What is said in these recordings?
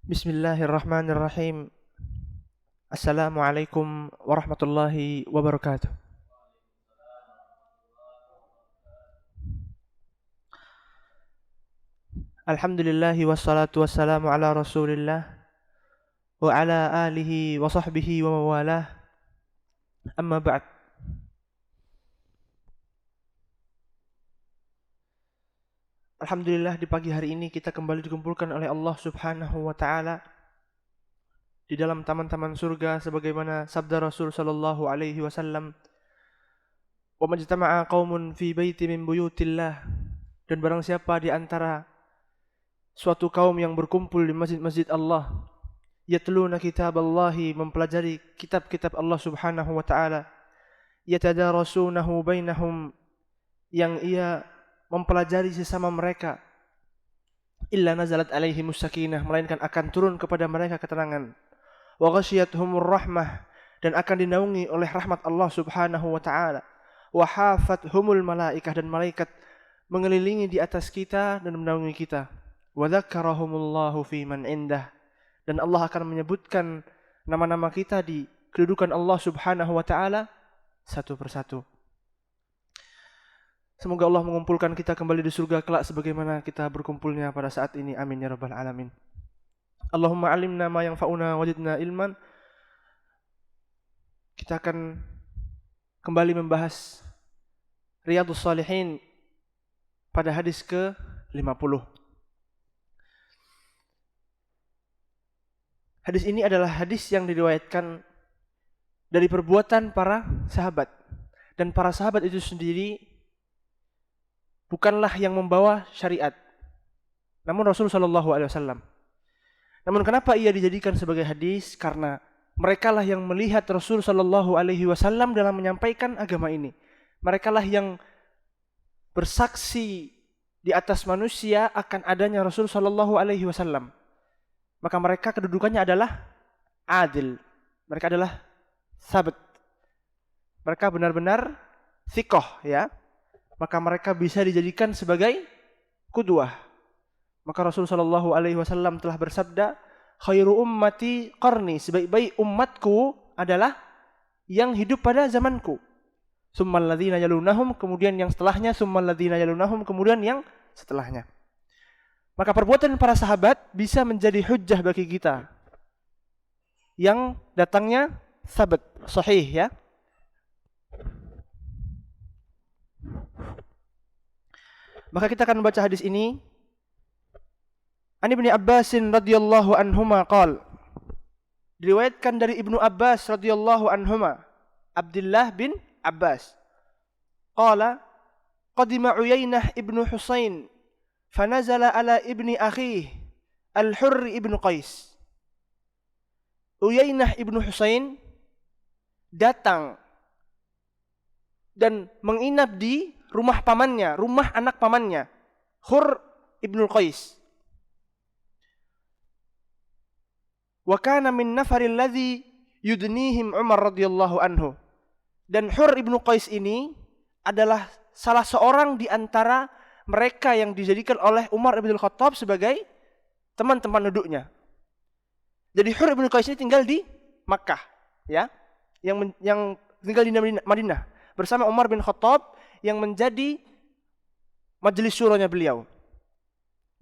Bismillahirrahmanirrahim. Assalamualaikum warahmatullahi wabarakatuh. Alhamdulillahi wassalatu wassalamu ala rasulillah wa ala alihi wa sahbihi wa mawalah. Amma ba'd. Alhamdulillah, di pagi hari ini kita kembali dikumpulkan oleh Allah Subhanahu wa taala di dalam taman-taman surga sebagaimana sabda Rasul sallallahu alaihi wasallam, "Wa majtama'a qaumun fi baiti min buyutillah." Dan barang siapa di antara suatu kaum yang berkumpul di masjid-masjid Allah, yatluna kitaballahi, mempelajari kitab-kitab Allah Subhanahu wa taala, yatadarasunahu bainahum, yang ia mempelajari sesama mereka, illa nazalat alaihimus sakinah, melainkan akan turun kepada mereka ketenangan, wa ghasyiyatuhumur rahmah, dan akan dinaungi oleh rahmat Allah Subhanahu wa taala, wa hafathumul malaikah, dan malaikat mengelilingi di atas kita dan menaungi kita, wa dzakarahumullahu fi man indah, dan Allah akan menyebutkan nama-nama kita di kedudukan Allah Subhanahu wa taala satu persatu. Semoga Allah mengumpulkan kita kembali di surga kelak sebagaimana kita berkumpulnya pada saat ini. Amin ya rabbal alamin. Allahumma alimna ma yanfa'una wajidna ilman. Kita akan kembali membahas Riyadhus Shalihin pada hadis ke-50. Hadis ini adalah hadis yang diriwayatkan dari perbuatan para sahabat, dan para sahabat itu sendiri bukanlah yang membawa syariat, namun Rasul sallallahu alaihi wasallam. Namun kenapa ia dijadikan sebagai hadis? Karena mereka lah yang melihat Rasul sallallahu alaihi wasallam dalam menyampaikan agama ini. Mereka lah yang bersaksi di atas manusia akan adanya Rasul sallallahu alaihi wasallam. Maka mereka kedudukannya adalah adil. Mereka adalah sahabat. Mereka benar-benar thiqah, ya. Maka mereka bisa dijadikan sebagai qudwah. Maka Rasul sallallahu alaihi wasallam telah bersabda, "Khairu ummati qarni", sebaik-baik umatku adalah yang hidup pada zamanku. Tsummal ladzina yalunahum, kemudian yang setelahnya, tsummal ladzina yalunahum, kemudian yang setelahnya. Maka perbuatan para sahabat bisa menjadi hujjah bagi kita yang datangnya sabit, sahih, ya. Maka kita akan membaca hadis ini. An Ibnu Abbas radhiyallahu anhuma qala, diriwayatkan dari Ibnu Abbas radhiyallahu anhuma, Abdullah bin Abbas, qala qadima Uyainah ibnu Husain fanazala ala ibni akhihi Al-Hurr ibnu Qais. Uyainah ibnu Husain datang dan menginap di rumah pamannya, rumah anak pamannya, Hurr ibnu Qais. Wa kana min nafaril ladzi yudnihim Umar radhiyallahu anhu. Dan Hurr ibnu Qais ini adalah salah seorang di antara mereka yang dijadikan oleh Umar ibn Khattab sebagai teman-teman duduknya. Jadi Hurr ibnu Qais ini tinggal di Makkah, ya, yang tinggal di Madinah bersama Umar bin Khattab yang menjadi majelis syuranya beliau.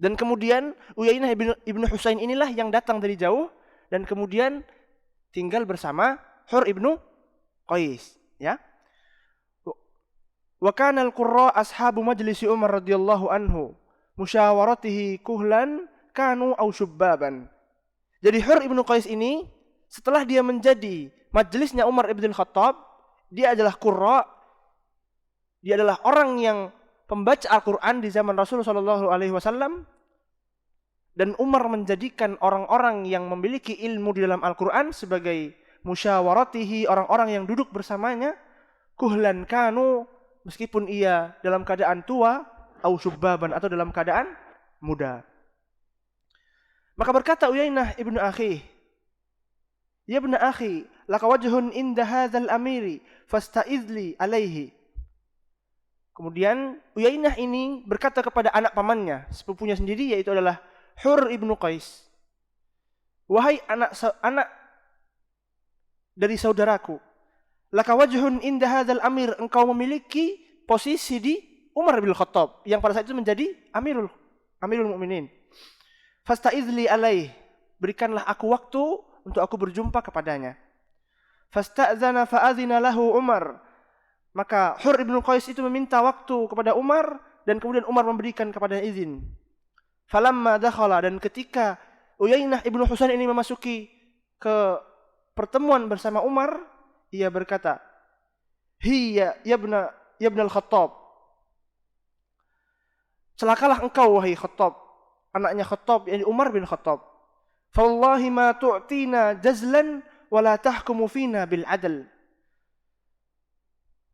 Dan kemudian Uyainah ibnu Husain inilah yang datang dari jauh dan kemudian tinggal bersama Hurr ibnu Qais, ya. Wa kana al-qurra ashabu majlisi Umar radhiyallahu anhu musyawaratihi kuhlan kanu aw syubbaban. Jadi Hurr ibnu Qais ini setelah dia menjadi majelisnya Umar ibn Khattab, dia adalah qurra. Dia adalah orang yang pembaca Al-Quran di zaman Rasulullah SAW. Dan Umar menjadikan orang-orang yang memiliki ilmu di dalam Al-Quran sebagai musyawaratihi, orang-orang yang duduk bersamanya, kuhlan kanu, meskipun ia dalam keadaan tua, au syubbaban, atau dalam keadaan muda. Maka berkata Uyainah ibnu akhi, "Ya ibnu akhi, laka wajhun inda hadzal amiri, fasta'idli alaihi." Kemudian Uyainah ini berkata kepada anak pamannya, sepupunya sendiri, yaitu adalah Hurr ibnu Qais, wahai anak dari saudaraku, laka wajhun inda hadzal amir, engkau memiliki posisi di Umar bin Khattab yang pada saat itu menjadi amirul mukminin. Fasta'idli alaih, berikanlah aku waktu untuk aku berjumpa kepadanya. Fasta'zana fa'adzina lahu Umar, maka Hur ibn Qais itu meminta waktu kepada Umar dan kemudian Umar memberikan kepadanya izin. Falamma dakhala, dan ketika Uyainah ibnu Husain ini memasuki ke pertemuan bersama Umar, ia berkata, "Hiya yabna al-Khattab." Celakalah engkau wahai Khattab, anaknya Khattab, yakni Umar bin Khattab. "Fawallahi ma tu'tina jazlan wa la tahkumu fina bil adl."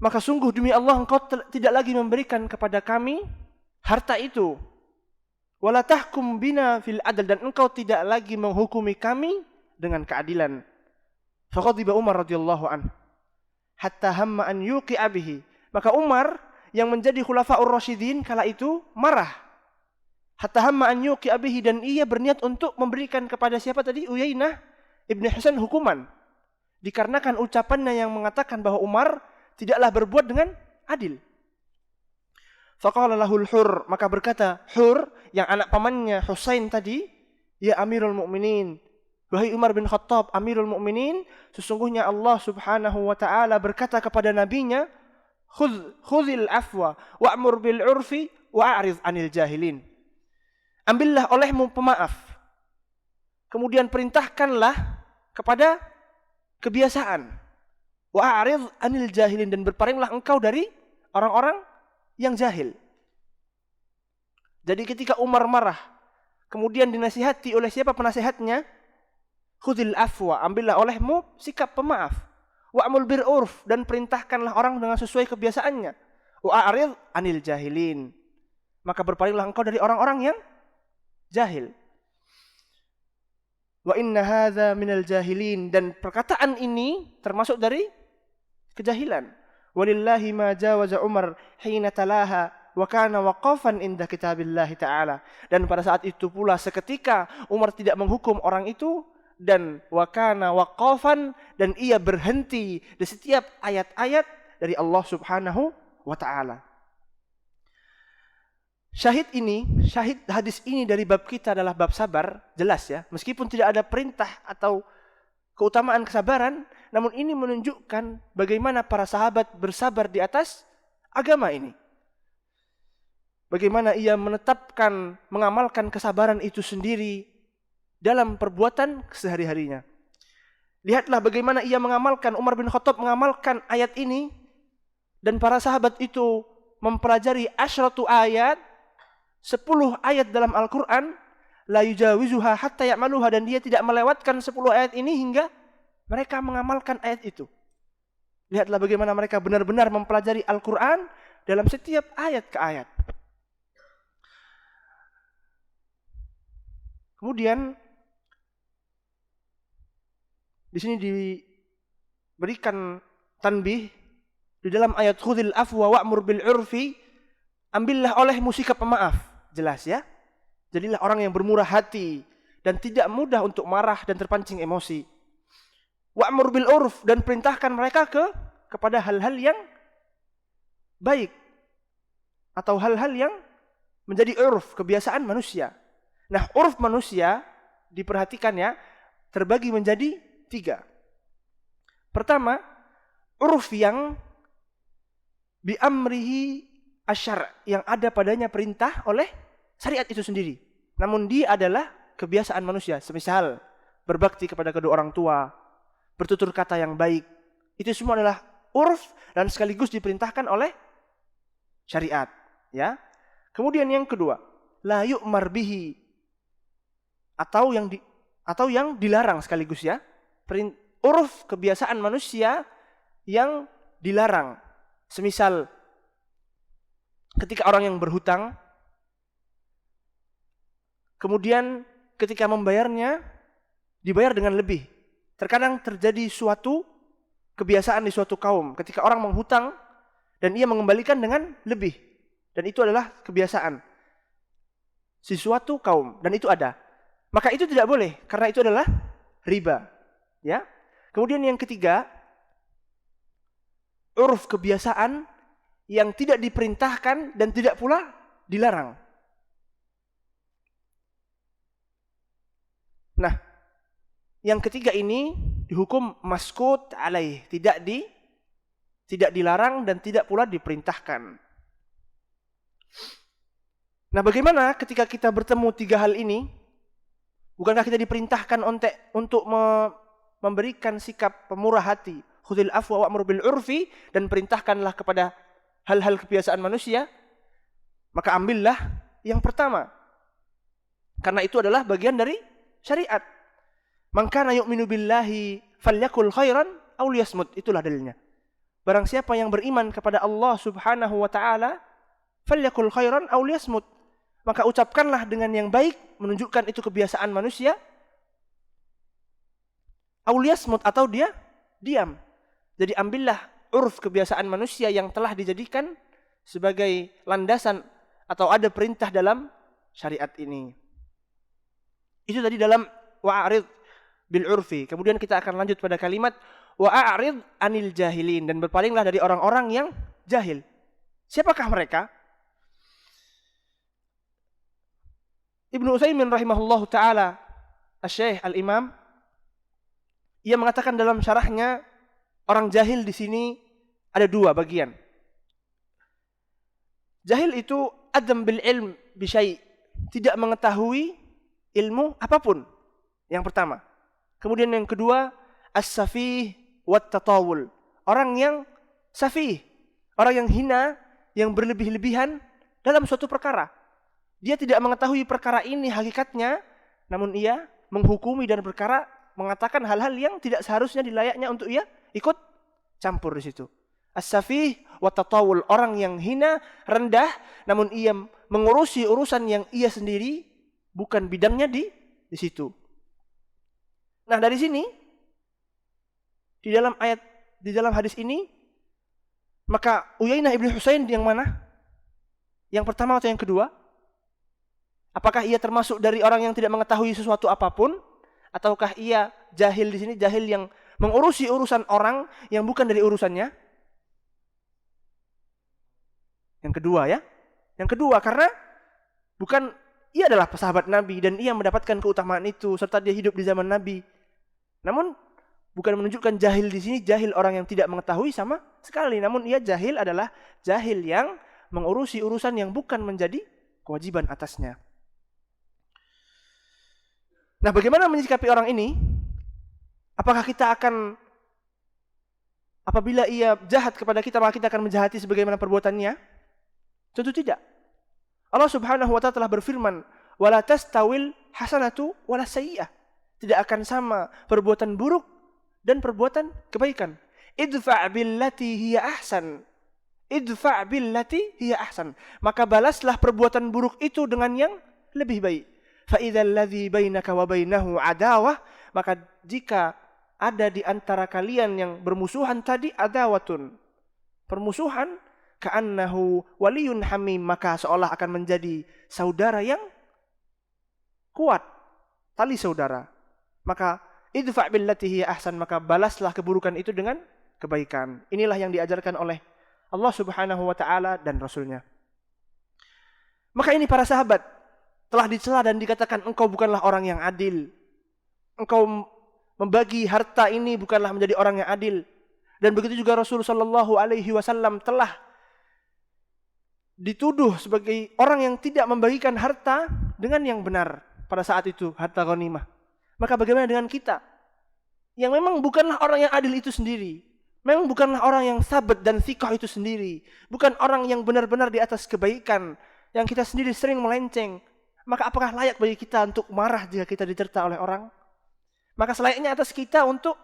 Maka sungguh demi Allah engkau tidak lagi memberikan kepada kami harta itu. Wala tahkum bina fil adl, dan engkau tidak lagi menghukumi kami dengan keadilan. Faqadiba Umar radhiyallahu anhu hatta hamma an yuqi'a bihi. Maka Umar yang menjadi khulafaur rasyidin kala itu marah. Hatta hamma an yuqi'a bihi, dan ia berniat untuk memberikan kepada siapa tadi? Uyainah ibn Husain hukuman. Dikarenakan ucapannya yang mengatakan bahwa Umar tidaklah berbuat dengan adil. Faqala lahul Hur, maka berkata Hur yang anak pamannya Husain tadi, ya Amirul Mukminin, wahai Umar bin Khattab, Amirul Mukminin, sesungguhnya Allah Subhanahu wa taala berkata kepada nabinya, khudhil afwa wa'mur bil urfi wa'rid 'anil jahilin. Ambillah olehmu pemaaf, kemudian perintahkanlah kepada kebiasaan, wa'rid 'anil jahilin, dan berpalinglah engkau dari orang-orang yang jahil. Jadi ketika Umar marah, kemudian dinasihati oleh siapa penasihatnya? Khudhil afwa, ambillah olehmu sikap pemaaf. Wa'mul bil urf, dan perintahkanlah orang dengan sesuai kebiasaannya. Wa'rid 'anil jahilin, maka berpalinglah engkau dari orang-orang yang jahil. Wa inna hadza minal jahilin, dan perkataan ini termasuk dari kejahilan. Walillahi ma jawaza Umar hina talaha wa kana waqafan inda kitabillahi ta'ala. Dan pada saat itu pula seketika Umar tidak menghukum orang itu, dan wa kana waqafan, dan ia berhenti di setiap ayat-ayat dari Allah Subhanahu wa taala. Syahid hadis ini dari bab kita adalah bab sabar, jelas ya. Meskipun tidak ada perintah atau keutamaan kesabaran, namun ini menunjukkan bagaimana para sahabat bersabar di atas agama ini. Bagaimana ia menetapkan, mengamalkan kesabaran itu sendiri dalam perbuatan sehari-harinya. Lihatlah bagaimana ia mengamalkan, Umar bin Khattab mengamalkan ayat ini, dan para sahabat itu mempelajari asyratu ayat, 10 ayat dalam Al-Quran, la yujawizuha hatta ya'maluha, dan dia tidak melewatkan 10 ayat ini hingga mereka mengamalkan ayat itu. Lihatlah bagaimana mereka benar-benar mempelajari Al-Quran dalam setiap ayat ke ayat. Kemudian di sini diberikan tanbih di dalam ayat khudhil afwa wa'mur bil urfi, ambillah olehmu sikap pemaaf. Jelas ya. Jadilah orang yang bermurah hati dan tidak mudah untuk marah dan terpancing emosi. Wa'mur bil urf, dan perintahkan mereka kepada hal-hal yang baik atau hal-hal yang menjadi urf, kebiasaan manusia. Nah, urf manusia diperhatikan ya, terbagi menjadi 3. Pertama, urf yang bi amrihi asyar, yang ada padanya perintah oleh syariat itu sendiri. Namun dia adalah kebiasaan manusia, semisal berbakti kepada kedua orang tua, bertutur kata yang baik. Itu semua adalah urf dan sekaligus diperintahkan oleh syariat, ya. Kemudian yang kedua, la yu'mar bihi, atau yang dilarang sekaligus ya. Urf, kebiasaan manusia yang dilarang. Semisal ketika orang yang berhutang, kemudian ketika membayarnya dibayar dengan lebih. Terkadang terjadi suatu kebiasaan di suatu kaum, ketika orang menghutang dan ia mengembalikan dengan lebih, dan itu adalah kebiasaan si suatu kaum, dan itu ada. maka itu tidak boleh karena itu adalah riba. Ya. Kemudian yang ketiga, uruf kebiasaan yang tidak diperintahkan dan tidak pula dilarang. Nah, yang ketiga ini dihukum maskut alaih, tidak dilarang dan tidak pula diperintahkan. Nah, bagaimana ketika kita bertemu tiga hal ini? Bukankah kita diperintahkan untuk memberikan sikap pemurah hati, khudhil afwa wa'mur bil urfi, dan perintahkanlah kepada hal-hal kebiasaan manusia? Maka ambillah yang pertama. Karena itu adalah bagian dari syariat. Man kana yu'minu billahi falyakul khairan aw liyasmut. Itulah dalilnya. Barang siapa yang beriman kepada Allah Subhanahu wa taala, falyakul khairan aw liyasmut. Maka ucapkanlah dengan yang baik, menunjukkan itu kebiasaan manusia. Aw liyasmut, atau dia diam. Jadi ambillah uruf kebiasaan manusia yang telah dijadikan sebagai landasan atau ada perintah dalam syariat ini. Itu tadi dalam wa'arid bil urfi. Kemudian kita akan lanjut pada kalimat wa'arid anil jahilin, dan berpalinglah dari orang-orang yang jahil. Siapakah mereka? Ibnu Utsaimin rahimahullahu taala, Asy-Syaikh Al-Imam, ia mengatakan dalam syarahnya, orang jahil di sini ada dua bagian. Jahil itu adam bil ilm bi syai', tidak mengetahui ilmu apapun. Yang pertama. Kemudian yang kedua, as-safih wat tatawul. Orang yang safih, orang yang hina, yang berlebih-lebihan dalam suatu perkara. Dia tidak mengetahui perkara ini hakikatnya, namun ia menghukumi dan perkara mengatakan hal-hal yang tidak seharusnya dilayaknya untuk ia ikut campur di situ. As-safih wa tatawul, orang yang hina, rendah, namun ia mengurusi urusan yang ia sendiri bukan bidangnya di situ. Nah, dari sini di dalam hadis ini, maka Uyainah ibn Husain yang mana? Yang pertama atau yang kedua? Apakah ia termasuk dari orang yang tidak mengetahui sesuatu apapun, ataukah ia jahil di sini, jahil yang mengurusi urusan orang yang bukan dari urusannya? Yang kedua ya. Yang kedua, karena bukan ia adalah sahabat Nabi dan ia mendapatkan keutamaan itu serta dia hidup di zaman Nabi. Namun bukan menunjukkan jahil di sini jahil orang yang tidak mengetahui sama sekali, namun ia jahil adalah jahil yang mengurusi urusan yang bukan menjadi kewajiban atasnya. Nah, bagaimana menyikapi orang ini? Apakah kita akan, apabila ia jahat kepada kita, maka kita akan menjahati sebagaimana perbuatannya? Tentu tidak. Allah Subhanahu wa taala telah berfirman, "Wala tastawil hasanatu wala sayyi'ah." Tidak akan sama perbuatan buruk dan perbuatan kebaikan. Idfa' billati hiya ahsan. Idfa' billati hiya ahsan. Maka balaslah perbuatan buruk itu dengan yang lebih baik. Fa idzal ladzi bainaka wa bainahu adawah, maka jika ada di antara kalian yang bermusuhan tadi, adawatun, permusuhan, ka'annahu waliyun hamim, maka seolah akan menjadi saudara yang kuat, tali saudara. Maka idfa' billati hiya ahsan, maka balaslah keburukan itu dengan kebaikan. Inilah yang diajarkan oleh Allah Subhanahu wa taala dan Rasulnya. Maka ini para sahabat telah dicela dan dikatakan engkau bukanlah orang yang adil. Engkau membagi harta ini bukanlah menjadi orang yang adil. Dan begitu juga Rasul sallallahu alaihi wasallam telah dituduh sebagai orang yang tidak membagikan harta dengan yang benar pada saat itu, harta ghanimah. Maka bagaimana dengan kita yang memang bukanlah orang yang adil itu sendiri, memang bukanlah orang yang sabat dan thiqah itu sendiri, bukan orang yang benar-benar di atas kebaikan, yang kita sendiri sering melenceng, maka apakah layak bagi kita untuk marah jika kita diterta oleh orang? Maka selayaknya atas kita untuk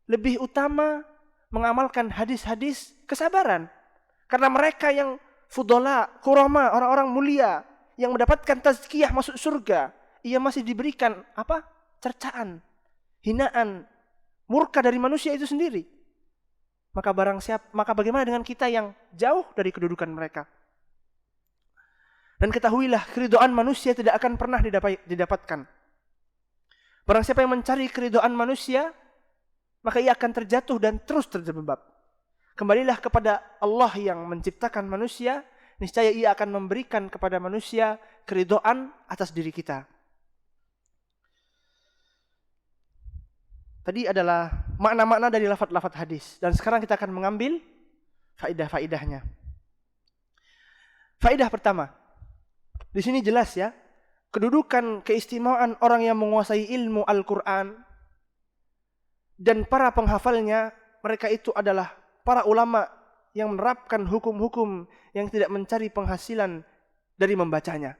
lebih utama mengamalkan hadis-hadis kesabaran. Karena mereka yang fudola, kurama, orang-orang mulia yang mendapatkan tazkiyah masuk surga, ia masih diberikan apa? Cercaan, hinaan, murka dari manusia itu sendiri. Maka bagaimana dengan kita yang jauh dari kedudukan mereka? Dan ketahuilah, keridhaan manusia tidak akan pernah didapatkan. Barang siapa yang mencari keridhaan manusia, maka ia akan terjatuh dan terus terjebak. Kembalilah kepada Allah yang menciptakan manusia, niscaya ia akan memberikan kepada manusia keridhaan atas diri kita. Tadi adalah makna-makna dari lafaz-lafaz hadis, dan sekarang kita akan mengambil faidah-faidahnya. Faidah pertama, di sini jelas ya, kedudukan keistimewaan orang yang menguasai ilmu Al-Quran dan para penghafalnya, mereka itu adalah para ulama yang menerapkan hukum-hukum yang tidak mencari penghasilan dari membacanya.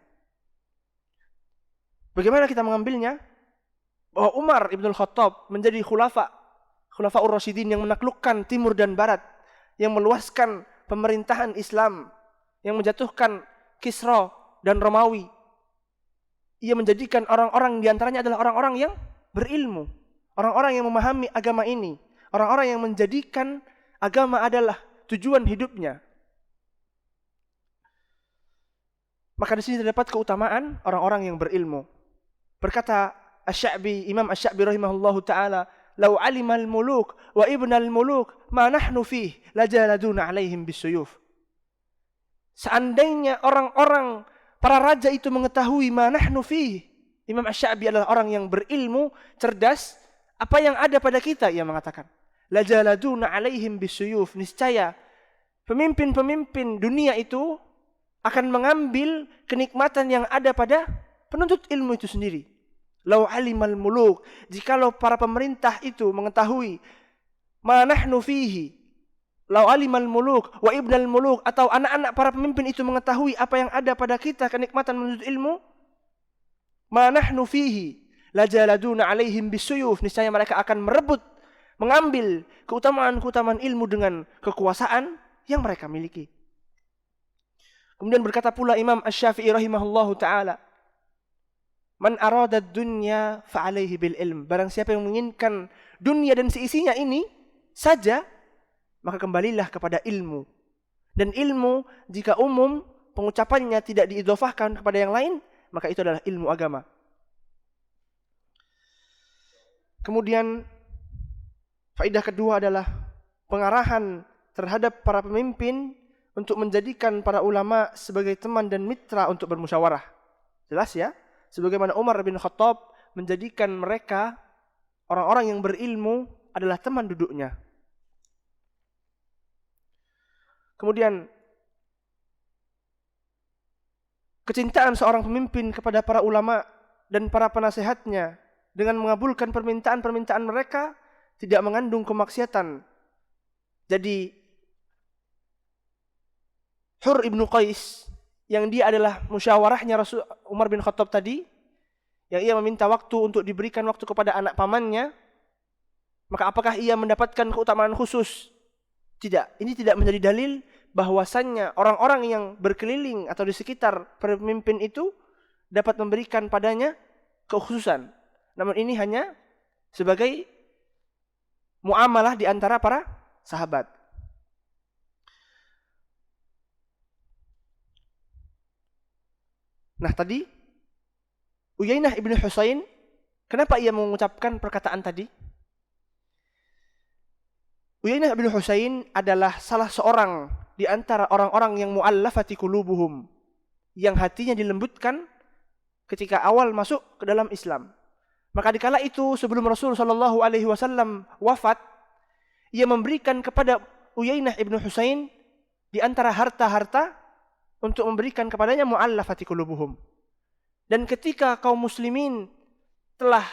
Bagaimana kita mengambilnya? Bahwa Umar ibn Khattab menjadi khulafaur Rasyidin yang menaklukkan timur dan barat, yang meluaskan pemerintahan Islam, yang menjatuhkan Kisra dan Romawi. Ia menjadikan orang-orang diantaranya adalah orang-orang yang berilmu, orang-orang yang memahami agama ini, orang-orang yang menjadikan agama adalah tujuan hidupnya. Maka di sini terdapat keutamaan orang-orang yang berilmu. Berkata Imam Asy-Sya'bi rahimahullahu taala, "Lau 'alimal muluk wa ibnal muluk ma nahnu fih lajaladuna 'alaihim bisuyuf." Seandainya orang-orang para raja itu mengetahui ma nahnu fih, Imam Asy-Sya'bi adalah orang yang berilmu, cerdas, apa yang ada pada kita, ia mengatakan, lajaladuna 'alaihim bisuyuf, niscaya pemimpin-pemimpin dunia itu akan mengambil kenikmatan yang ada pada penuntut ilmu itu sendiri. Lau alimal muluk, jikalau para pemerintah itu mengetahui ma nahnu fihi, lau alimal muluk wa ibnal muluk, atau anak-anak para pemimpin itu mengetahui apa yang ada pada kita, kenikmatan menuntut ilmu, ma nahnu fihi lajaladuna 'alaihim bisuyuf, niscaya mereka akan merebut, mengambil keutamaan-keutamaan ilmu dengan kekuasaan yang mereka miliki. Kemudian berkata pula Imam Asy-Syafi'i rahimahullahu taala, "Man arada dunya fa 'alaihi bil ilm." Barang siapa yang menginginkan dunia dan seisinya ini saja, maka kembalilah kepada ilmu. Dan ilmu jika umum, pengucapannya tidak diidhofahkan kepada yang lain, maka itu adalah ilmu agama. Kemudian faedah kedua adalah pengarahan terhadap para pemimpin untuk menjadikan para ulama sebagai teman dan mitra untuk bermusyawarah. Jelas ya? Sebagaimana Umar bin Khattab menjadikan mereka, orang-orang yang berilmu, adalah teman duduknya. Kemudian kecintaan seorang pemimpin kepada para ulama dan para penasehatnya dengan mengabulkan permintaan-permintaan mereka tidak mengandung kemaksiatan. Jadi Hur ibnu Qais, yang dia adalah musyawarahnya Rasul Umar bin Khattab tadi, yang ia meminta waktu untuk diberikan waktu kepada anak pamannya, maka apakah ia mendapatkan keutamaan khusus? Tidak. Ini tidak menjadi dalil bahwasannya orang-orang yang berkeliling atau di sekitar pemimpin itu dapat memberikan padanya kekhususan. Namun ini hanya sebagai muamalah di antara para sahabat. Nah tadi Uyainah ibnu Husain, kenapa ia mengucapkan perkataan tadi? Uyainah ibnu Husain adalah salah seorang di antara orang-orang yang mu'allafati qulubuhum, yang hatinya dilembutkan ketika awal masuk ke dalam Islam. Maka dikala itu sebelum Rasul sallallahu alaihi wasallam wafat, ia memberikan kepada Uyainah ibnu Husain di antara harta-harta untuk memberikan kepadanya mu'allafati qulubuhum. Dan ketika kaum muslimin telah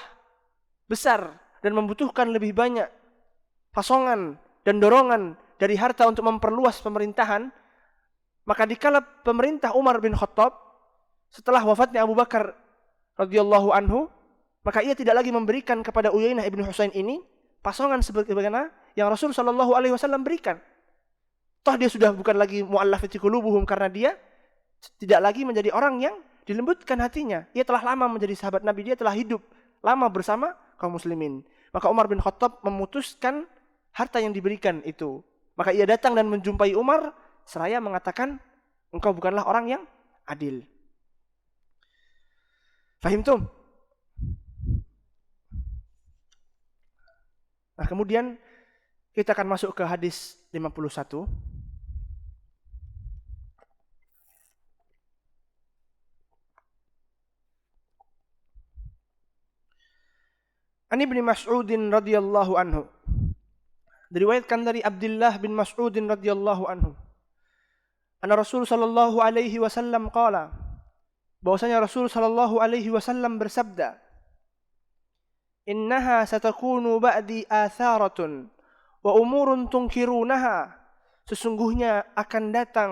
besar dan membutuhkan lebih banyak pasongan dan dorongan dari harta untuk memperluas pemerintahan, maka dikala pemerintah Umar bin Khattab setelah wafatnya Abu Bakar radhiyallahu anhu, maka ia tidak lagi memberikan kepada Uyainah ibnu Husain ini pasongan sebagaimana yang Rasul sallallahu alaihi wasallam berikan. Toh dia sudah bukan lagi mu'allafati qulubuhum karena dia tidak lagi menjadi orang yang dilembutkan hatinya. Ia telah lama menjadi sahabat Nabi, dia telah hidup lama bersama kaum muslimin. Maka Umar bin Khattab memutuskan harta yang diberikan itu. Maka ia datang dan menjumpai Umar seraya mengatakan, engkau bukanlah orang yang adil. Fahimtum? Nah, kemudian kita akan masuk ke hadis 51. An Ibnu Mas'ud radhiyallahu anhu. Diriwayatkan dari Abdullah bin Mas'ud radhiyallahu anhu. Anna Rasul sallallahu alaihi wasallam qala, bahwasanya Rasul sallallahu alaihi wasallam bersabda, "Innaha satakunu ba'di atharatun wa umurun tunkirunaha." Sesungguhnya akan datang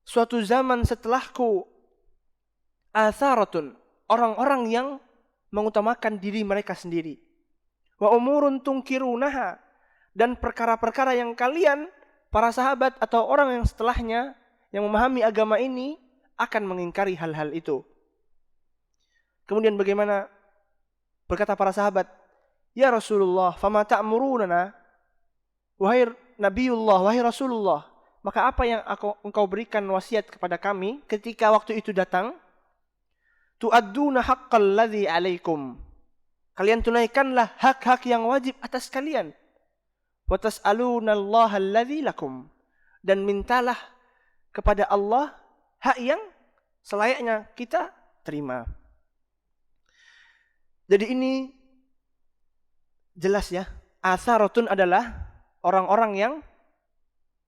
suatu zaman setelahku, atharatun, orang-orang yang mengutamakan diri mereka sendiri. Wa umurun tunkirunaha, dan perkara-perkara yang kalian, para sahabat atau orang yang setelahnya yang memahami agama ini akan mengingkari hal-hal itu. Kemudian bagaimana? Berkata para sahabat, "Ya Rasulullah, fama ta'murunana?" Wahai Nabiullah, wahai Rasulullah, maka apa yang engkau berikan wasiat kepada kami ketika waktu itu datang? Tu'adduna haqqal ladzi 'alaikum. Kalian tunaikanlah hak-hak yang wajib atas kalian. Wa tas'aluna Allaha alladzi lakum. Dan mintalah kepada Allah hak yang selayaknya kita terima. Jadi ini jelas ya, atharatun adalah orang-orang yang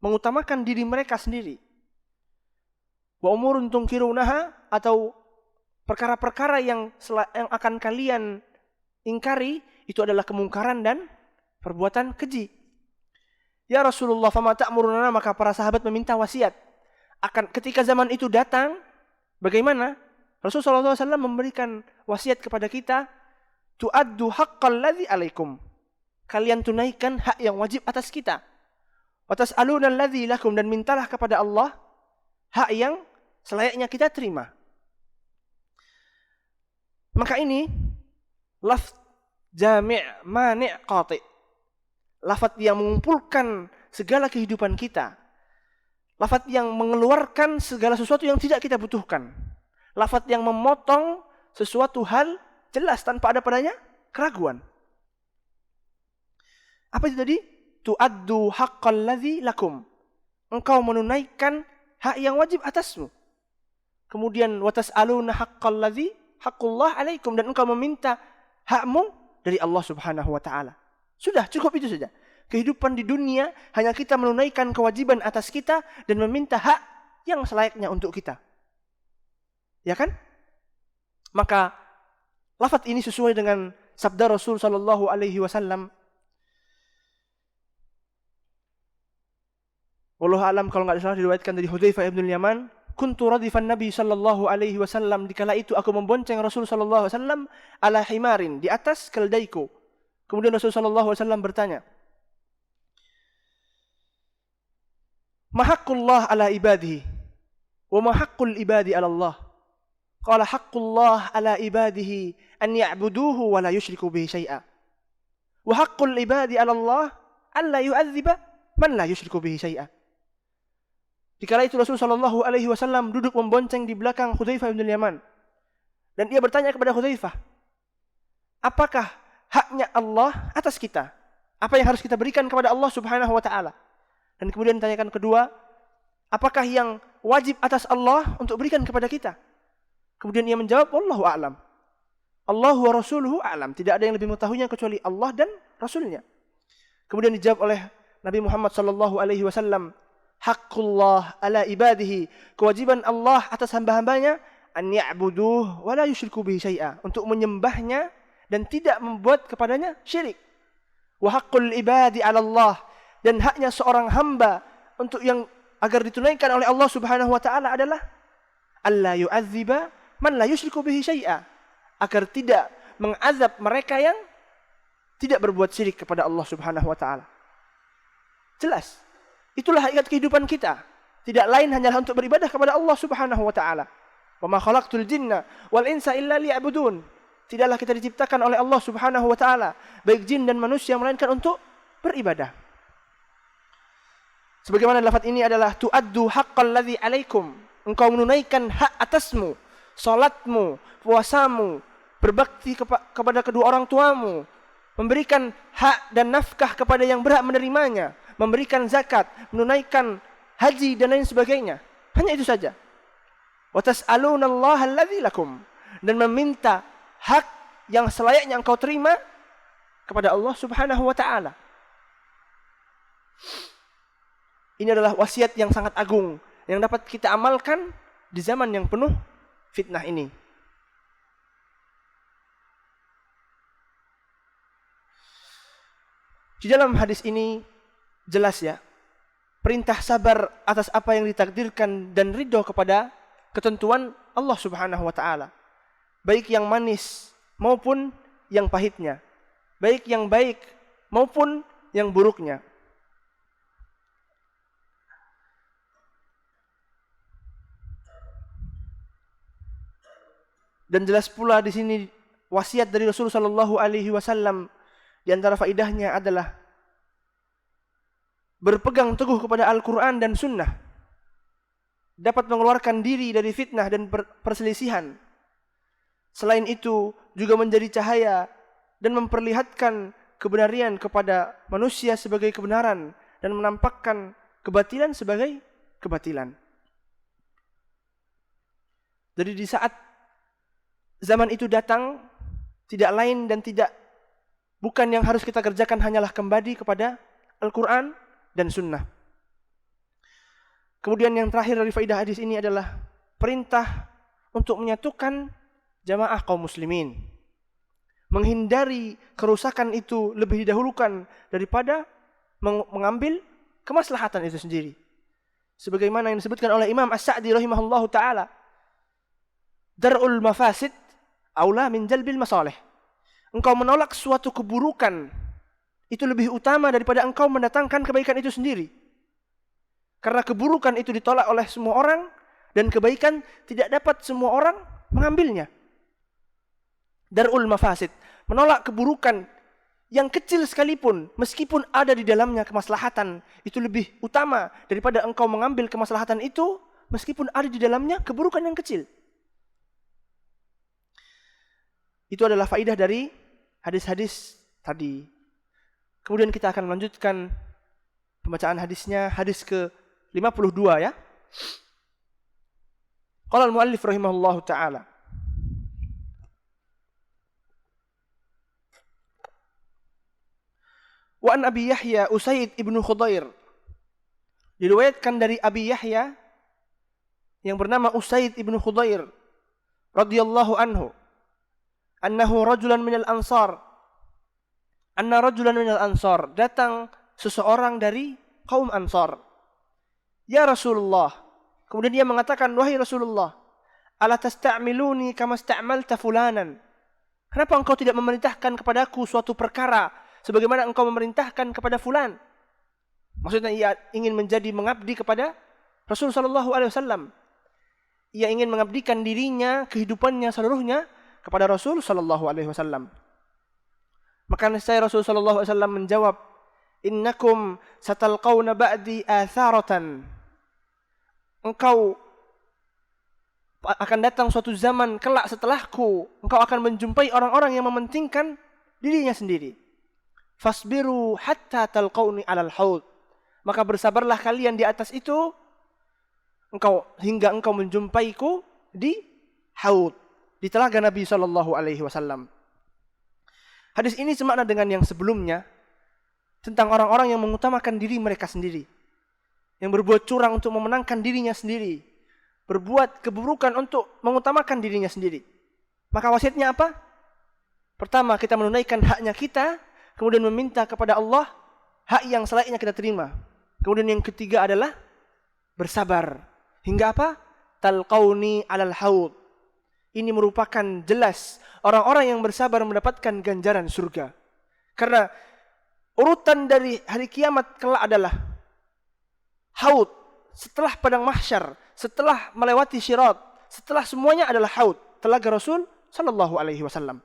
mengutamakan diri mereka sendiri. Wa umurun tunkirunaha, atau perkara-perkara yang akan kalian ingkari itu adalah kemungkaran dan perbuatan keji. Ya Rasulullah, fama ta'muruna? Maka para sahabat meminta wasiat. Ketika zaman itu datang, bagaimana? Rasulullah SAW memberikan wasiat kepada kita, tu'addu haqqal ladzi 'alaikum. Kalian tunaikan hak yang wajib atas kita. Wa tas'aluna alladzi lakum, dan mintalah kepada Allah hak yang selayaknya kita terima. Maka ini lafz jami' mani' qati'. Lafaz yang mengumpulkan segala kehidupan kita. Lafaz yang mengeluarkan segala sesuatu yang tidak kita butuhkan. Lafaz yang memotong sesuatu hal jelas tanpa ada padanya keraguan. Apa itu tadi? Tu'addu haqqal ladzi lakum. Engkau menunaikan hak yang wajib atasmu. Kemudian wa tas'aluna haqqal ladzi haqqullah alaikum, dan engkau meminta hakmu dari Allah Subhanahu wa taala. Sudah, cukup itu saja. Kehidupan di dunia hanya kita menunaikan kewajiban atas kita dan meminta hak yang selayaknya untuk kita. Ya kan? Maka lafaz ini sesuai dengan sabda Rasul sallallahu alaihi wasallam. Wallahu alam, kalau enggak salah diriwayatkan dari Hudzaifah bin Yaman, kuntu radifan Nabi sallallahu alaihi wasallam, dikala itu aku membonceng Rasul sallallahu alaihi wasallam ala himarin, di atas keledaiku. Kemudian Rasul sallallahu alaihi wasallam bertanya, "Ma haqqullah ala ibadihi wa ma haqqul ibadi ala Allah?" Qala haqqullah ala ibadihi an ya'buduhu wa la yusyriku bihi syai'a. Wa haqqul ibadi ala Allah alla yu'adziba man la yusyriku bihi syai'a. Dikala itu Rasul sallallahu alaihi wasallam duduk membonceng di belakang Hudzaifah bin Yaman. Dan ia bertanya kepada Hudzaifah, apakah haknya Allah atas kita? Apa yang harus kita berikan kepada Allah Subhanahu wa taala? Dan kemudian ditanyakan kedua, apakah yang wajib atas Allah untuk berikan kepada kita? Kemudian ia menjawab, wallahu a'lam. Allahu wa rasuluhu a'lam. Tidak ada yang lebih mengetahuinya kecuali Allah dan Rasulnya. Kemudian dijawab oleh Nabi Muhammad sallallahu alaihi wasallam, haqqullah ala ibadihi, kewajiban Allah atas hamba-hambanya, an ya'buduh wa la yusyriku bihi syai'a, untuk menyembahnya dan tidak membuat kepadanya syirik. Wa haqqul ibadi ala Allah, dan haknya seorang hamba untuk yang agar ditunaikan oleh Allah Subhanahu wa taala adalah alla yu'adziba man la yusyriku bihi syai'a, agar tidak mengazab mereka yang tidak berbuat syirik kepada Allah Subhanahu wa taala. Jelas. Itulah hakikat kehidupan kita. Tidak lain hanyalah untuk beribadah kepada Allah Subhanahu wa taala. Wa ma khalaqtul jinna wal insa illa liya'budun. Tidaklah kita diciptakan oleh Allah Subhanahu wa taala, baik jin dan manusia, melainkan untuk beribadah. Sebagaimana lafaz ini adalah tu'addu haqqal ladzi 'alaikum. Engkau menunaikan hak atasmu, salatmu, puasamu, berbakti kepada kedua orang tuamu, memberikan hak dan nafkah kepada yang berhak menerimanya, memberikan zakat, menunaikan haji dan lain sebagainya. Hanya itu saja. Wa tas'alunallaha alladzi lakum, dan meminta hak yang selayaknya engkau terima kepada Allah Subhanahu wa taala. Ini adalah wasiat yang sangat agung yang dapat kita amalkan di zaman yang penuh fitnah ini. Di dalam hadis ini jelas ya, perintah sabar atas apa yang ditakdirkan dan ridho kepada ketentuan Allah Subhanahu wa taala. Baik yang manis maupun yang pahitnya. Baik yang baik maupun yang buruknya. Dan jelas pula di sini wasiat dari Rasulullah sallallahu alaihi wasallam, di antara faidahnya adalah berpegang teguh kepada Al-Quran dan Sunnah, dapat mengeluarkan diri dari fitnah dan perselisihan. Selain itu juga menjadi cahaya dan memperlihatkan kebenaran kepada manusia sebagai kebenaran dan menampakkan kebatilan sebagai kebatilan. Jadi di saat zaman itu datang, tidak lain dan bukan yang harus kita kerjakan hanyalah kembali kepada Al-Quran dan Sunnah. Kemudian yang terakhir dari faidah hadis ini adalah perintah untuk menyatukan jamaah kaum muslimin. Menghindari kerusakan itu lebih didahulukan daripada mengambil kemaslahatan itu sendiri. Sebagaimana yang disebutkan oleh Imam As-Sa'di rahimahullahu ta'ala, dar'ul mafasid aula min jalbil masalih. Engkau menolak suatu keburukan itu lebih utama daripada engkau mendatangkan kebaikan itu sendiri. Karena keburukan itu ditolak oleh semua orang dan kebaikan tidak dapat semua orang mengambilnya. Darul mafasid, menolak keburukan yang kecil sekalipun meskipun ada di dalamnya kemaslahatan, itu lebih utama daripada engkau mengambil kemaslahatan itu meskipun ada di dalamnya keburukan yang kecil. Itu adalah faidah dari hadis-hadis tadi. Kemudian kita akan melanjutkan pembacaan hadisnya, hadis ke-52 ya. Qala al-muallif rahimahullahu ta'ala. Wa an Abi Yahya Usaid ibnu Khudair. Diriwayatkan dari Abi Yahya yang bernama Usaid ibnu Khudair radhiyallahu anhu, annahu rajulan minal ansar. Anna rajulan minal ansar, datang seseorang dari kaum Ansar. Ya Rasulullah. Kemudian dia mengatakan, wahai Rasulullah, ala tasta'miluni kama sta'malta fulanan. Kenapa engkau tidak memerintahkan kepadaku suatu perkara sebagaimana engkau memerintahkan kepada fulan? Maksudnya ia ingin menjadi mengabdi kepada Rasul sallallahu alaihi wasallam. Ia ingin mengabdikan dirinya, kehidupannya seluruhnya kepada Rasul sallallahu alaihi wasallam. Maka saya Rasul sallallahu alaihi wasallam menjawab, innakum satalqauna ba'di atharatan. Engkau akan datang suatu zaman kelak setelahku, engkau akan menjumpai orang-orang yang mementingkan dirinya sendiri. Fasbiru hatta talqauni 'alal haud. Maka bersabarlah kalian di atas itu hingga engkau menjumpaiku di haud, di telaga Nabi sallallahu alaihi wasallam. Hadis ini semakna dengan yang sebelumnya tentang orang-orang yang mengutamakan diri mereka sendiri, yang berbuat curang untuk memenangkan dirinya sendiri, berbuat keburukan untuk mengutamakan dirinya sendiri. Maka wasiatnya apa? Pertama, kita menunaikan haknya kita, kemudian meminta kepada Allah hak yang selayaknya kita terima. Kemudian yang ketiga adalah bersabar. Hingga apa? Talqauni 'alal haud. Ini merupakan jelas orang-orang yang bersabar mendapatkan ganjaran surga. Karena urutan dari hari kiamat kelak adalah haud. Setelah padang mahsyar, setelah melewati syirat, setelah semuanya adalah haud, telaga Rasul sallallahu alaihi wasallam.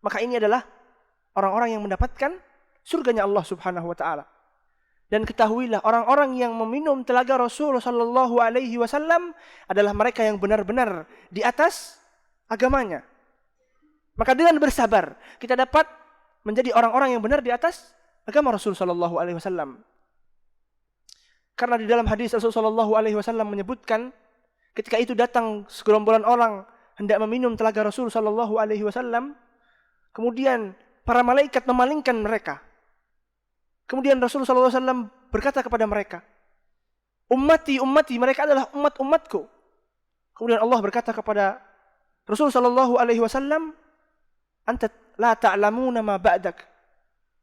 Maka ini adalah orang-orang yang mendapatkan surganya Allah Subhanahu wa taala. Dan ketahuilah, orang-orang yang meminum telaga Rasul sallallahu alaihi wasallam adalah mereka yang benar-benar di atas agamanya. Maka dengan bersabar kita dapat menjadi orang-orang yang benar di atas agama Rasul sallallahu alaihi wasallam. Karena di dalam hadis Rasul sallallahu alaihi wasallam menyebutkan ketika itu datang segerombolan orang hendak meminum telaga Rasul sallallahu alaihi wasallam, kemudian para malaikat memalingkan mereka. Kemudian Rasul sallallahu alaihi wasallam berkata kepada mereka, "Ummati, ummati, mereka adalah umat-umatku." Kemudian Allah berkata kepada Rasul sallallahu alaihi wasallam, "Anta la ta'lamuna ma ba'dak.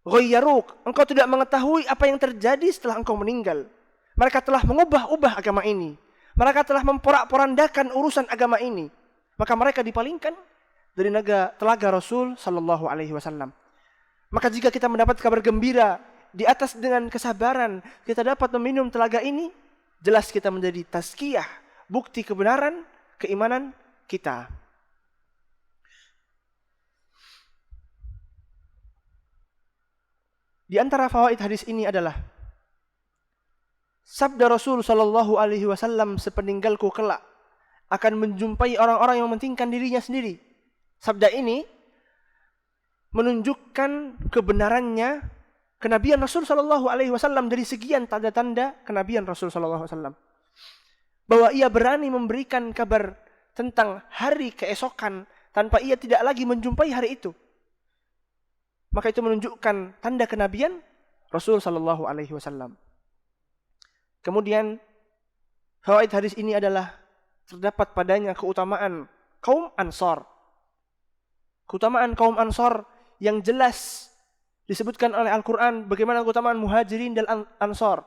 Ghayyaruk, engkau tidak mengetahui apa yang terjadi setelah engkau meninggal. Mereka telah mengubah-ubah agama ini. Mereka telah memporak-porandakan urusan agama ini. Maka mereka dipalingkan dari telaga Rasul sallallahu alaihi wasallam." Maka jika kita mendapat kabar gembira di atas dengan kesabaran kita dapat meminum telaga ini, jelas kita menjadi tazkiyah, bukti kebenaran keimanan kita. Di antara fawaid hadis ini adalah sabda Rasul sallallahu alaihi wasallam, "Sepeninggalku kelak akan menjumpai orang-orang yang mementingkan dirinya sendiri." Sabda ini menunjukkan kebenarannya kenabian Rasul sallallahu alaihi wasallam dari sekian tanda-tanda kenabian Rasul sallallahu alaihi wasallam. Bahwa ia berani memberikan kabar tentang hari keesokan tanpa ia tidak lagi menjumpai hari itu. Maka itu menunjukkan tanda kenabian Rasul sallallahu alaihi wasallam. Kemudian fawaid hadis ini adalah terdapat padanya keutamaan kaum Ansar. Keutamaan kaum Ansar yang jelas disebutkan oleh Al-Quran bagaimana keutamaan Muhajirin dan Ansar.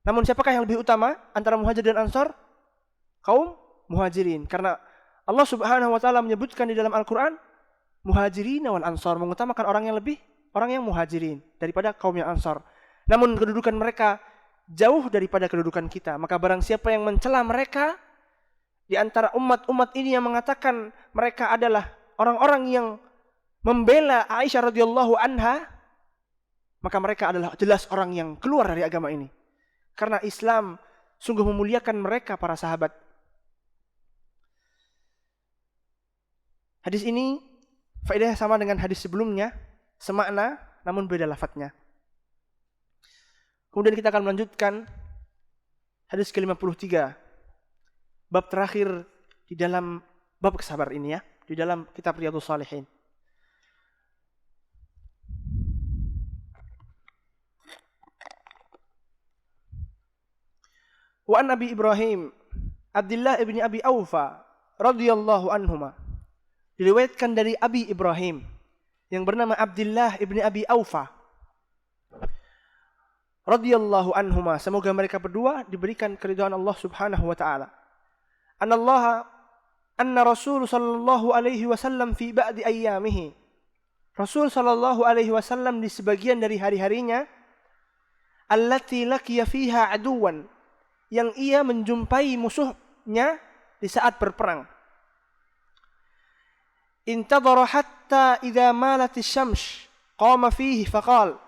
Namun siapakah yang lebih utama antara Muhajir dan Ansar? Kaum Muhajirin. Karena Allah Subhanahu wa taala menyebutkan di dalam Al-Quran Muhajirin wal Ansar, mengutamakan orang yang Muhajirin daripada kaum yang Ansar. Namun kedudukan mereka jauh daripada kedudukan kita. Maka barang siapa yang mencela mereka di antara umat-umat ini yang mengatakan mereka adalah orang-orang yang membela Aisyah radhiyallahu anha, maka mereka adalah jelas orang yang keluar dari agama ini. Karena Islam sungguh memuliakan mereka para sahabat. Hadis ini faedahnya sama dengan hadis sebelumnya, semakna namun beda lafadznya. Kemudian kita akan melanjutkan hadis ke-53. Bab terakhir di dalam bab kesabar ini ya, di dalam kitab Riyadhus Shalihin. Wa an Abi Ibrahim Abdullah ibni Abi Aufa radhiyallahu anhuma. Diriwayatkan dari Abi Ibrahim yang bernama Abdullah ibni Abi Aufa radhiyallahu anhuma, semoga mereka berdua diberikan keridhaan Allah Subhanahu wa taala. Anna Rasul sallallahu alaihi wasallam fi ba'di ayyamihi. Rasul sallallahu alaihi wasallam di sebagian dari hari-harinya allati laqiya fiha aduwan, yang ia menjumpai musuhnya di saat berperang. Intadhara hatta idza malatis syams qama fihi faqal.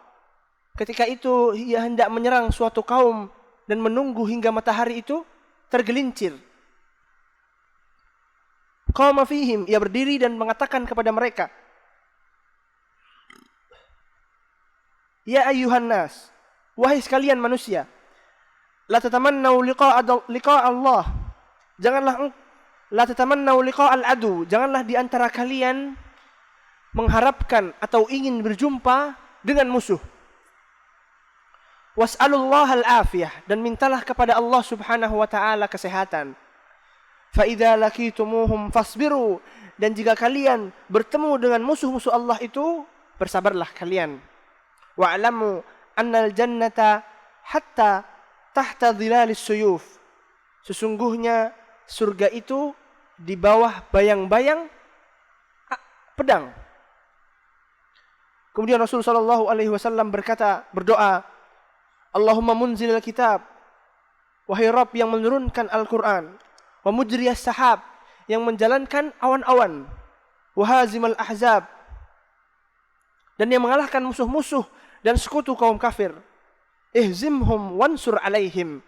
Ketika itu ia hendak menyerang suatu kaum dan menunggu hingga matahari itu tergelincir. Qama fihim, ia berdiri dan mengatakan kepada mereka, "Ya ayyuhan nas, wahai sekalian manusia, la tatamannau liqa Allah. La tatamannau liqa al-adu. Janganlah di antara kalian mengharapkan atau ingin berjumpa dengan musuh. Was'alullaha al-afiyah, dan mintalah kepada Allah Subhanahu wa taala kesehatan. Fa idza laqitumuhum fasbiru, dan jika kalian bertemu dengan musuh-musuh Allah itu, bersabarlah kalian. Wa'lamu annal jannata hatta tahta dhilalis suyuf. Sesungguhnya surga itu di bawah bayang-bayang pedang. Kemudian Rasul sallallahu alaihi wasallam berdoa, Allahumma munzil al-kitab, wahai Rabb yang menurunkan Al-Quran, wa mujriyas sahab, yang menjalankan awan-awan, wa hazimal ahzab, dan yang mengalahkan musuh-musuh dan sekutu kaum kafir. Ihzimhum wansur alaihim.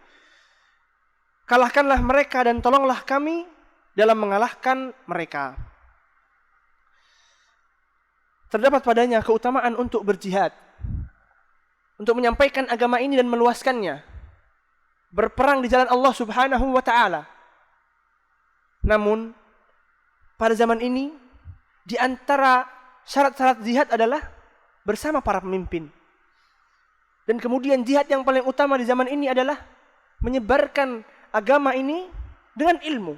Kalahkanlah mereka dan tolonglah kami dalam mengalahkan mereka. terdapat padanya keutamaan untuk berjihad, untuk menyampaikan agama ini dan meluaskannya, berperang di jalan Allah Subhanahu wa taala. Namun pada zaman ini di antara syarat-syarat jihad adalah bersama para pemimpin. Dan kemudian jihad yang paling utama di zaman ini adalah menyebarkan agama ini dengan ilmu.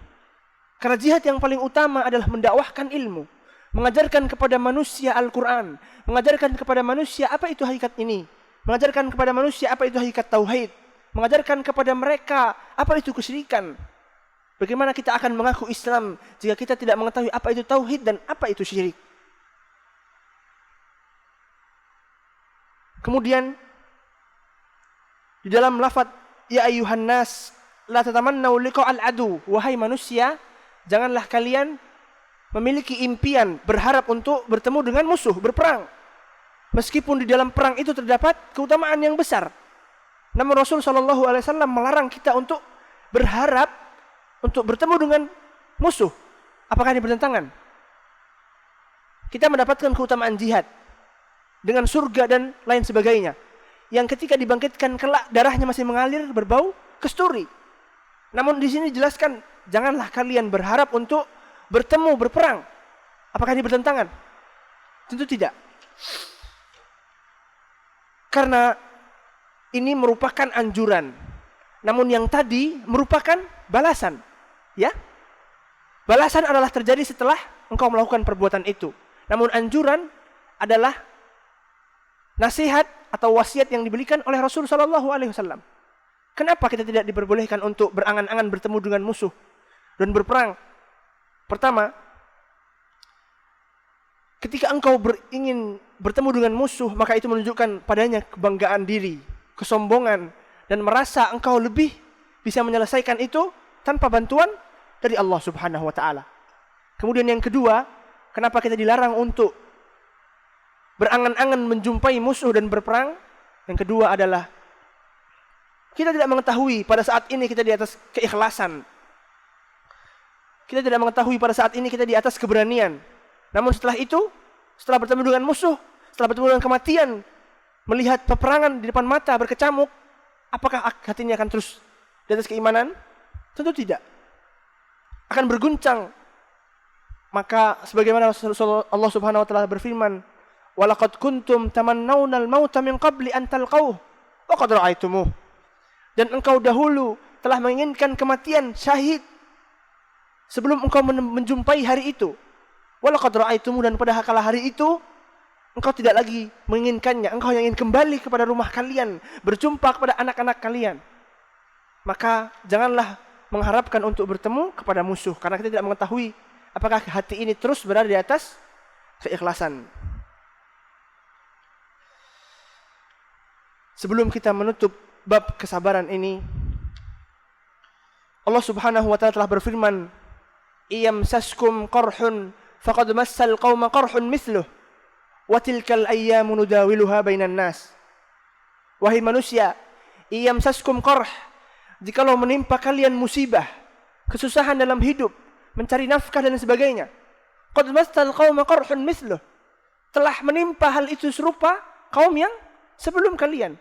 Karena jihad yang paling utama adalah mendakwahkan ilmu, mengajarkan kepada manusia Al-Quran, mengajarkan kepada manusia apa itu hakikat ini, mengajarkan kepada manusia apa itu hakikat tauhid, mengajarkan kepada mereka apa itu kesyirikan. Bagaimana kita akan mengaku Islam jika kita tidak mengetahui apa itu tauhid dan apa itu syirik. Kemudian di dalam lafaz ya ayyuhan nas la tatamannau liqa'al adu, wahai manusia, janganlah kalian memiliki impian berharap untuk bertemu dengan musuh, berperang. Meskipun di dalam perang itu terdapat keutamaan yang besar. Namun Rasul sallallahu alaihi wasallam melarang kita untuk berharap untuk bertemu dengan musuh. Apakah ini bertentangan? Kita mendapatkan keutamaan jihad dengan surga dan lain sebagainya, yang ketika dibangkitkan kelak darahnya masih mengalir berbau kesturi. Namun di sini dijelaskan janganlah kalian berharap untuk bertemu berperang. Apakah ini bertentangan? Tentu tidak. Karena ini merupakan anjuran. Namun yang tadi merupakan balasan. Ya? Balasan adalah terjadi setelah engkau melakukan perbuatan itu. Namun anjuran adalah nasihat atau wasiat yang diberikan oleh Rasul sallallahu alaihi wasallam. Kenapa kita tidak diperbolehkan untuk berangan-angan bertemu dengan musuh dan berperang? Pertama, ketika engkau ingin bertemu dengan musuh, maka itu menunjukkan padanya kebanggaan diri, kesombongan, dan merasa engkau lebih bisa menyelesaikan itu tanpa bantuan dari Allah Subhanahu wa taala. Kemudian yang kedua, kenapa kita dilarang untuk berangan-angan menjumpai musuh dan berperang? Yang kedua adalah kita tidak mengetahui pada saat ini kita di atas keikhlasan. Kita tidak mengetahui pada saat ini kita di atas keberanian. Namun setelah itu, setelah bertemu dengan musuh, setelah bertemu dengan kematian, melihat peperangan di depan mata berkecamuk, apakah hatinya akan terus di atas keimanan? Tentu tidak. Akan berguncang. Maka sebagaimana Allah Subhanahu wa taala berfirman, "Walaqad kuntum tamannawnal mauta min qabli an talqauh wa qad ra'aitumuh." Dan engkau dahulu telah menginginkan kematian, syahid, sebelum engkau menjumpai hari itu. Walaqad ra'aitumuh, dan pada kala hari itu engkau tidak lagi menginginkannya, engkau yang ingin kembali kepada rumah kalian, berjumpa kepada anak-anak kalian. Maka janganlah mengharapkan untuk bertemu kepada musuh, karena kita tidak mengetahui apakah hati ini terus berada di atas keikhlasan. Sebelum kita menutup bab kesabaran ini, Allah Subhanahu wa taala telah berfirman, "Iyamsaskum qarhun faqad massal qauma qarhun mithluh wa tilkal ayyamu nudawiluha bainan nas." Wahai manusia, iyamsaskum qarh, jikalau menimpa kalian musibah, kesusahan dalam hidup, mencari nafkah dan sebagainya, qad massal qauma qarhun mithluh, telah menimpa hal itu serupa kaum yang sebelum kalian.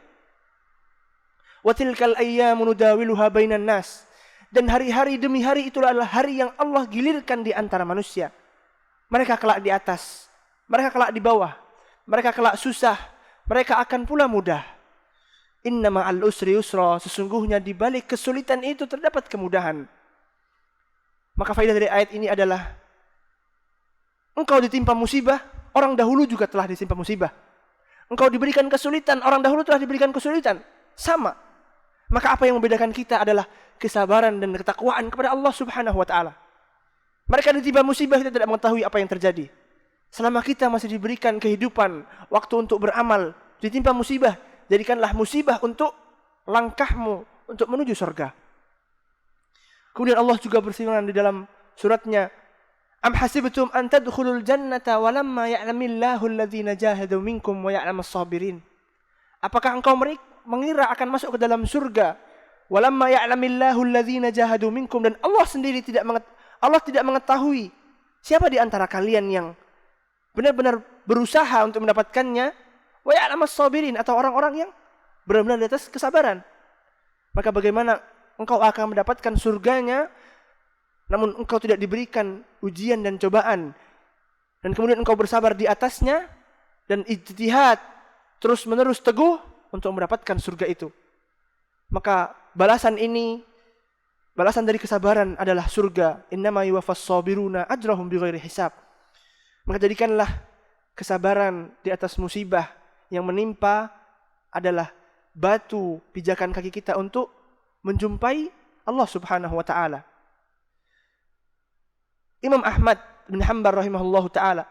Wa tilkal ayyamu nudawiluha bainan nas, dan hari-hari demi hari itulah adalah hari yang Allah gilirkan di antara manusia. Mereka kelak di atas, mereka kelak di bawah, mereka kelak susah, mereka akan pula mudah. Inna ma'al usri yusra, sesungguhnya di balik kesulitan itu terdapat kemudahan. Maka faedah dari ayat ini adalah engkau ditimpa musibah, orang dahulu juga telah ditimpa musibah. Engkau diberikan kesulitan, orang dahulu telah diberikan kesulitan. Sama. Maka apa yang membedakan kita adalah kesabaran dan ketakwaan kepada Allah Subhanahu wa taala. Mereka ditimpa musibah, kita tidak mengetahui apa yang terjadi. Selama kita masih diberikan kehidupan, waktu untuk beramal, ditimpa musibah, jadikanlah musibah untuk langkahmu untuk menuju surga. Kemudian Allah juga berfirman di dalam suratnya, "Am hasibtum an tadkhulul jannata wa lamma ya'lamillahu alladhina jahadu minkum wa ya'lamas sabirin." Apakah engkau mengira akan masuk ke dalam surga, walamma ya'lamillahu alladhina jahadu minkum, dan Allah sendiri tidak mengetahui siapa di antara kalian yang benar-benar berusaha untuk mendapatkannya, wa ya'lamas sabirin, atau orang-orang yang benar-benar di atas kesabaran. Maka bagaimana engkau akan mendapatkan surganya namun engkau tidak diberikan ujian dan cobaan, dan kemudian engkau bersabar di atasnya dan ijtihad terus-menerus teguh untuk mendapatkan surga itu. Maka balasan dari kesabaran adalah surga. Innama yuwaffas sabiruna ajrahum bighairi hisab. Maka jadikanlah kesabaran di atas musibah yang menimpa adalah batu pijakan kaki kita untuk menjumpai Allah Subhanahu wa taala. Imam Ahmad bin Hanbal rahimahullahu taala,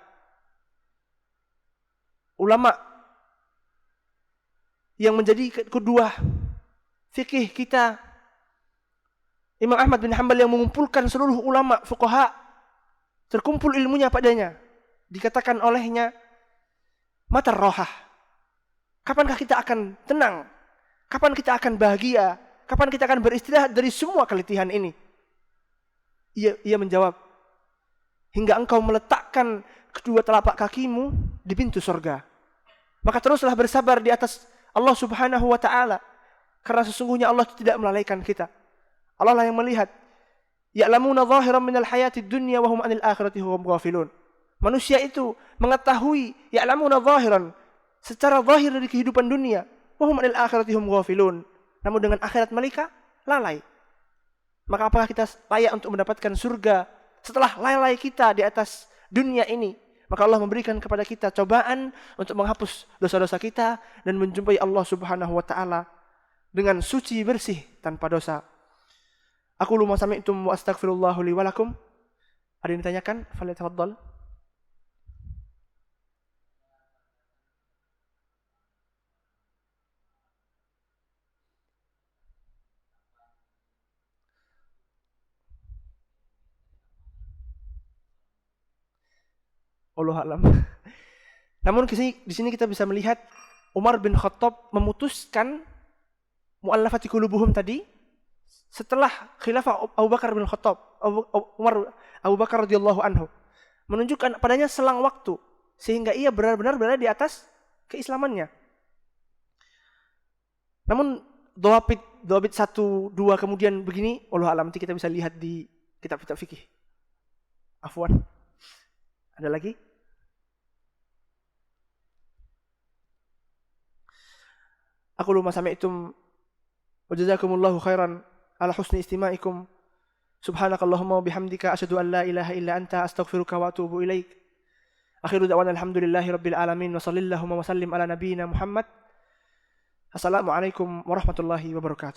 ulama yang menjadi kedua fikih kita. Imam Ahmad bin Hanbal yang mengumpulkan seluruh ulama fuqaha, terkumpul ilmunya padanya. Dikatakan olehnya, matar rohah. Kapankah kita akan tenang? Kapan kita akan bahagia? Kapan kita akan beristirahat dari semua keletihan ini? Ia menjawab, hingga engkau meletakkan kedua telapak kakimu di pintu surga. Maka teruslah bersabar di atas Allah Subhanahu wa taala, karena sesungguhnya Allah tidak melalaikan kita. Allah lah yang melihat. Ya'lamuna zahiran minal hayatid dunya wa hum 'anil akhirati hum ghafilun. Manusia itu mengetahui ya'lamuna zahiran, secara zahir dari kehidupan dunia, wa hum 'anil akhirati hum ghafilun. Namun dengan akhirat mereka lalai. Maka apakah kita layak untuk mendapatkan surga setelah lalai kita di atas dunia ini? Maka Allah memberikan kepada kita cobaan untuk menghapus dosa-dosa kita dan menjumpai Allah Subhanahu wa taala dengan suci bersih tanpa dosa. Aku lu ma sami'tum wa astaghfirullahu li wa lakum. Ada yang ditanyakan? Falyatafaddal. Wallahu a'lam. Namun di sini kita bisa melihat Umar bin Khattab memutuskan mu'allafati qulubuhum tadi setelah khilafah Abu Bakar bin Khattab, Abu Bakar radhiyallahu anhu, menunjukkan padanya selang waktu sehingga ia benar-benar berada di atas keislamannya. Namun dhawabit 1 2 kemudian begini, wallahu a'lam, nanti kita bisa lihat di kitab-kitab fikih. Afwan. Ada lagi? Aku lu ma sami'tum wa jazakumullahu khairan ala husni istima'ikum. Subhanakallahumma wa bihamdika asyhadu an la ilaha illa anta astaghfiruka wa atubu ilaik. Akhiru da'wana alhamdulillahi rabbil alamin wa sallallahu wa sallim ala nabiyyina Muhammad. Assalamualaikum warahmatullahi wabarakatuh.